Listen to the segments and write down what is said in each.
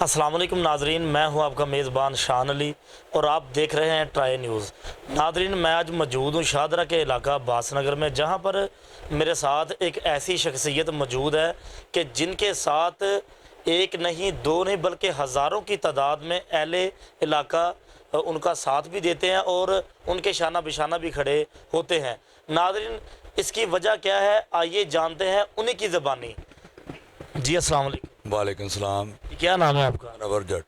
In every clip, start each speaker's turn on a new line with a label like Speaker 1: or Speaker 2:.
Speaker 1: अस्सलाम वालेकुम नाजरीन, मैं हूं आपका मेज़बान शान अली और आप देख रहे हैं ट्राई न्यूज़। नाजरीन, मैं आज मौजूद हूं शाहदरा के इलाका बास नगर में, जहां पर मेरे साथ एक ऐसी शख्सियत मौजूद है कि जिनके साथ एक नहीं दो नहीं बल्कि हज़ारों की तादाद में अहले इलाका उनका साथ भी देते हैं और उनके शाना बिशाना भी खड़े होते हैं। नाजरीन, इसकी वजह क्या है, आइए जानते हैं उन्हीं की ज़बानी। जी अस्सलाम वालेकुम।
Speaker 2: वालेकुम सलाम।
Speaker 1: क्या नाम है आपका?
Speaker 2: नवर जट।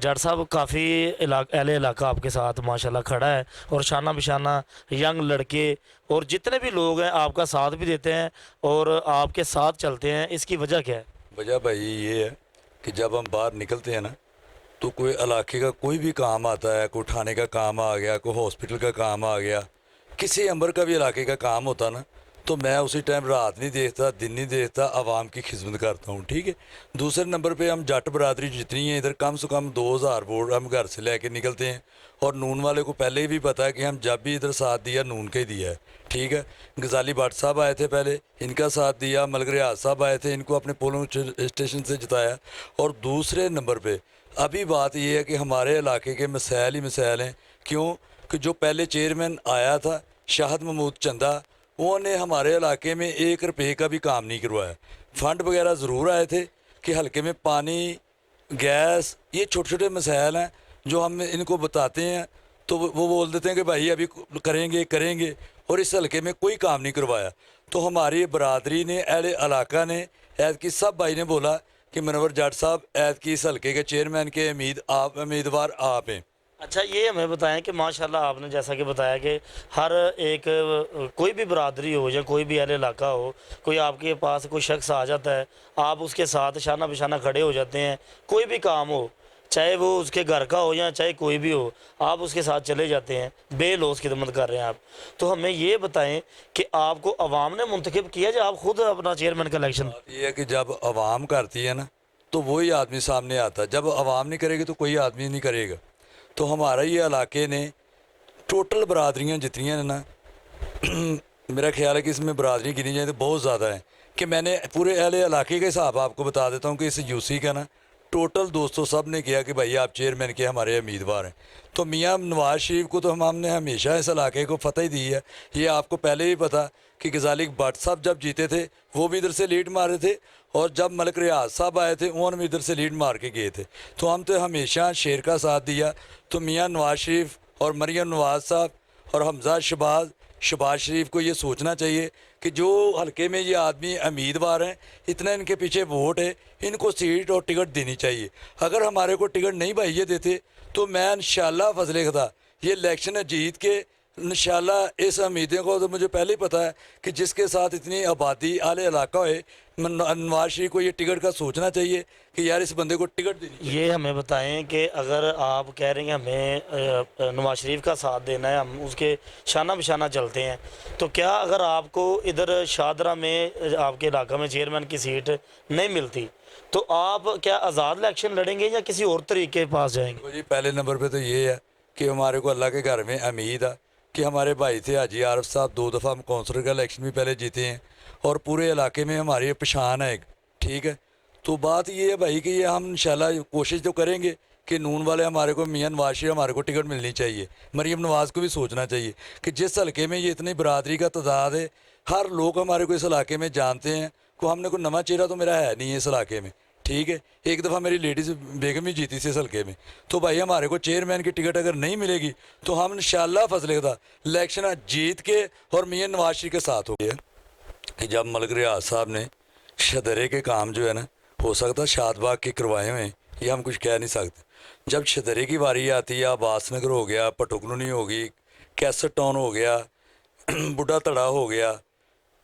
Speaker 1: जट साहब, काफ़ी अहले इलाका आपके साथ माशाल्लाह खड़ा है और शाना बिशाना यंग लड़के और जितने भी लोग हैं आपका साथ भी देते हैं और आपके साथ चलते हैं। इसकी वजह क्या है?
Speaker 2: वजह भाई ये है कि जब हम बाहर निकलते हैं ना, तो कोई इलाके का कोई भी काम आता है, कोई उठाने का काम आ गया, कोई हॉस्पिटल का काम आ गया, किसी अंबर का भी इलाके का काम होता ना, तो मैं उसी टाइम रात नहीं देखता, दिन नहीं देखता, आवाम की खिदमत करता हूँ। ठीक है। दूसरे नंबर पे हम जट बरादरी जितनी है इधर, कम से कम 2000 वोट हम घर से लेके निकलते हैं और नून वाले को पहले ही भी पता है कि हम जब भी इधर साथ दिया नून का ही दिया है। ठीक है। गजाली भट्ट साहब आए थे पहले, इनका साथ दिया। मलक रियाज साहब आए थे, इनको अपने पोलिंग स्टेशन से जिताया। और दूसरे नंबर पे अभी बात ये है कि हमारे इलाके के मसाइल ही मसाइल हैं। क्यों कि जो पहले चेयरमैन आया था शाहद महमूद चंदा, उन्होंने हमारे इलाके में 1 रुपये का भी काम नहीं करवाया। फंड वगैरह ज़रूर आए थे कि हल्के में पानी, गैस, ये छोटे छोटे मसाइल हैं जो हम इनको बताते हैं तो वो बोल देते हैं कि भाई अभी करेंगे करेंगे, और इस हल्के में कोई काम नहीं करवाया। तो हमारी बरादरी ने, अहले इलाका ने, ऐद की सब भाई ने बोला कि मनवर जट साहब ऐद की इस हल्के के चेयरमैन के उम्मीदवार आप हैं।
Speaker 1: अच्छा, ये हमें बताएं कि माशाल्लाह आपने जैसा कि बताया कि हर एक कोई भी बरादरी हो या कोई भी अहले इलाका हो, कोई आपके पास कोई शख्स आ जाता है, आप उसके साथ शाना बिशाना खड़े हो जाते हैं। कोई भी काम हो, चाहे वो उसके घर का हो या चाहे कोई भी हो, आप उसके साथ चले जाते हैं, बेलौस खिदमत कर रहे हैं आप। तो हमें ये बताएं कि आपको अवाम ने मुंतखब किया या आप खुद अपना चेयरमैन का इलेक्शन?
Speaker 2: बात ये है कि जब आवाम करती है ना, तो वही आदमी सामने आता है। जब आवाम नहीं करेगी तो कोई आदमी नहीं करेगा। तो हमारा ये इलाके ने टोटल बरादरियाँ जितनी हैं ना मेरा ख्याल है कि इसमें बरादरी गिनी जाए तो बहुत ज़्यादा है। कि मैंने पूरे अहले इलाके का हिसाब आपको बता देता हूँ कि इस यूसी का ना टोटल दोस्तों सब ने किया कि भाई आप चेयरमैन के हमारे उम्मीदवार हैं। तो मियाँ नवाज शरीफ को तो हमने हमेशा इस इलाके को फतह ही दी है। ये आपको पहले ही पता कि गजाली भट्ट साहब जब जीते थे वो भी इधर से लीड मारे थे, और जब मलक रियाज साहब आए थे उन्होंने भी इधर से लीड मार के गए थे। तो हम तो हमेशा शेर का साथ दिया। तो मियाँ नवाज शरीफ और मरियम नवाज साहब और हमजा शहबाज शरीफ को ये सोचना चाहिए कि जो हल्के में ये आदमी उम्मीदवार हैं, इतना इनके पीछे वोट है, इनको सीट और टिकट देनी चाहिए। अगर हमारे को टिकट नहीं भाई ये देते तो मैं इंशाल्लाह फजले खुदा ये इलेक्शन जीत के इंशाल्लाह इस उम्मीदें को, तो मुझे पहले ही पता है कि जिसके साथ इतनी आबादी आले इलाका है, नवाज शरीफ को ये टिकट का सोचना चाहिए कि यार इस बंदे को टिकट देनी चाहिए।
Speaker 1: ये हमें बताएं कि अगर आप कह रहे हैं हमें नवाज शरीफ का साथ देना है, हम उसके शाना बिशाना चलते हैं, तो क्या अगर आपको इधर शाहदरा में आपके इलाका में चेयरमैन की सीट नहीं मिलती तो आप क्या आज़ाद इलेक्शन लड़ेंगे या किसी और तरीके के पास जाएंगे?
Speaker 2: तो जी पहले नंबर पे तो ये है कि हमारे को अल्लाह के घर में उम्मीद है कि हमारे भाई थे हाजी आरफ साहब, 2 दफ़ा हम कौंसलर का इलेक्शन भी पहले जीते हैं और पूरे इलाके में हमारी पहचान है एक। ठीक है। तो बात ये है भाई कि ये हम इंशाल्लाह कोशिश तो करेंगे कि नून वाले हमारे को, मियाँ नवाज शरीफ हमारे को टिकट मिलनी चाहिए। मरीम नवाज़ को भी सोचना चाहिए कि जिस हल्के में ये इतनी बरादरी का तादाद है, हर लोग हमारे को इस इलाके में जानते हैं। को हमने कोई नवा चेहरा तो मेरा है नहीं है इस इलाके में। ठीक है। एक दफ़ा मेरी लेडीज़ बेगम ही जीती थी इस हल्के में। तो भाई हमारे को चेयरमैन की टिकट अगर नहीं मिलेगी तो हम इंशाल्लाह फजले खुदा इलेक्शन जीत के और मियाँ नवाज शरीफ के साथ हो गया कि जब मलक रियाज साहब ने शदरे के काम जो है ना, हो सकता शादबाग के करवाए हुए हैं, ये हम कुछ कह नहीं सकते। जब शदरे की बारी आती है, आबास नगर हो गया, पटुकलूनी हो गई, कैसट टाउन हो गया, बुढ़ा तड़ा हो गया,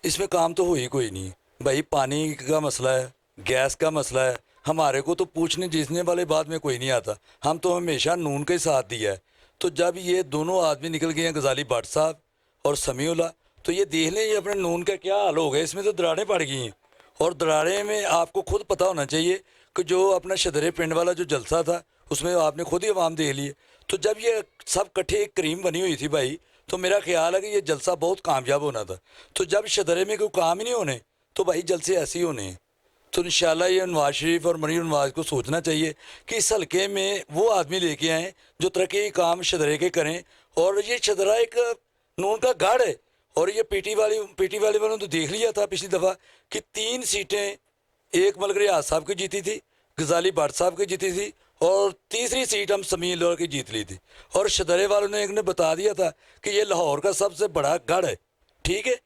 Speaker 2: इसमें काम तो हो ही कोई नहीं भाई। पानी का मसला है, गैस का मसला है, हमारे को तो पूछने जीतने वाले बाद में कोई नहीं आता। हम तो हमेशा नून का ही साथ दिया है। तो जब ये दोनों आदमी निकल गए हैं, गजाली भट्ट साहब और समीउल्लाह, तो ये देख लें ये अपने नून का क्या हाल हो गया। इसमें तो दरारें पड़ गई हैं, और दरारें में आपको खुद पता होना चाहिए कि जो अपना शदरे पिंड वाला जो जलसा था उसमें आपने खुद ही आवाम देख लिए। तो जब ये सब कट्ठे एक क्रीम बनी हुई थी भाई, तो मेरा ख्याल है कि ये जलसा बहुत कामयाब होना था। तो जब शदरे में कोई काम ही नहीं होने तो भाई जलसे ऐसे ही होने हैं। تو इंशाल्लाह ये नवाज शरीफ और मरीम नवाज को सोचना चाहिए कि इस हल्के में वो आदमी लेके आएँ जो तरक्की के काम शदरे के करें। और ये शदरा एक नून का गढ़ है। और ये पीटी वालों ने तो देख लिया था पिछली दफ़ा कि 3 सीटें एक मलक रियाज साहब की जीती थी, गजाली भट्ट साहब की जीती थी, और तीसरी सीट हम समीर लोर की जीत ली थी। और शदरे वालों ने एक ने बता दिया था कि ये लाहौर का सबसे बड़ा गढ़ है। ठीक है।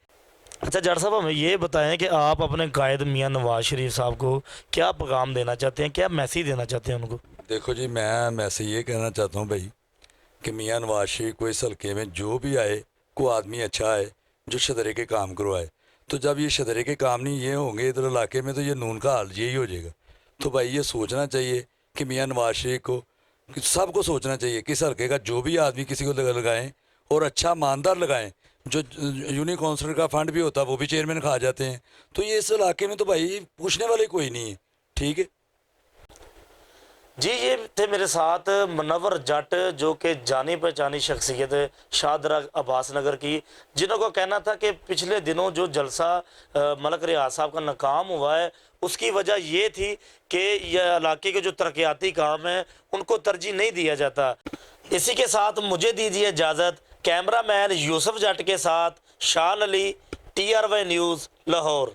Speaker 1: अच्छा जट साहब, हमें ये बताएं कि आप अपने कायद मियां नवाज शरीफ साहब को क्या पैगाम देना चाहते हैं, क्या मैसेज देना चाहते हैं उनको?
Speaker 2: देखो जी, मैं मैसेज ये कहना चाहता हूँ भाई कि मियां नवाज शरीफ को इस हल्के में जो भी आए, को आदमी अच्छा है जो शदरे के काम करवाए। तो जब ये शदरे के काम नहीं ये होंगे इधर इलाके में, तो ये नून का हाल यही हो जाएगा। तो भाई ये सोचना चाहिए कि मियां नवाज शरीफ को, कि सबको सोचना चाहिए कि इस हल्के का जो भी आदमी किसी को लगाएं और अच्छा ईमानदार लगाएं। जो यूनियन काउंसिलर का फंड भी होता है वो भी चेयरमैन खा जाते हैं। तो ये इस इलाके में तो भाई पूछने वाले कोई नहीं है। ठीक है
Speaker 1: जी, ये थे मेरे साथ मुनव्वर जट, जो कि जानी पहचानी शख्सियत शाहदरा अब्बास नगर की, जिन्हों को कहना था कि पिछले दिनों जो जलसा मलक रियाज साहब का नाकाम हुआ है उसकी वजह ये थी कि यह इलाके के जो तरक्याती काम हैं उनको तरजीह नहीं दिया जाता। इसी के साथ मुझे दीजिए इजाज़त। कैमरामैन यूसुफ जट के साथ शान अली, TRY न्यूज़, लाहौर।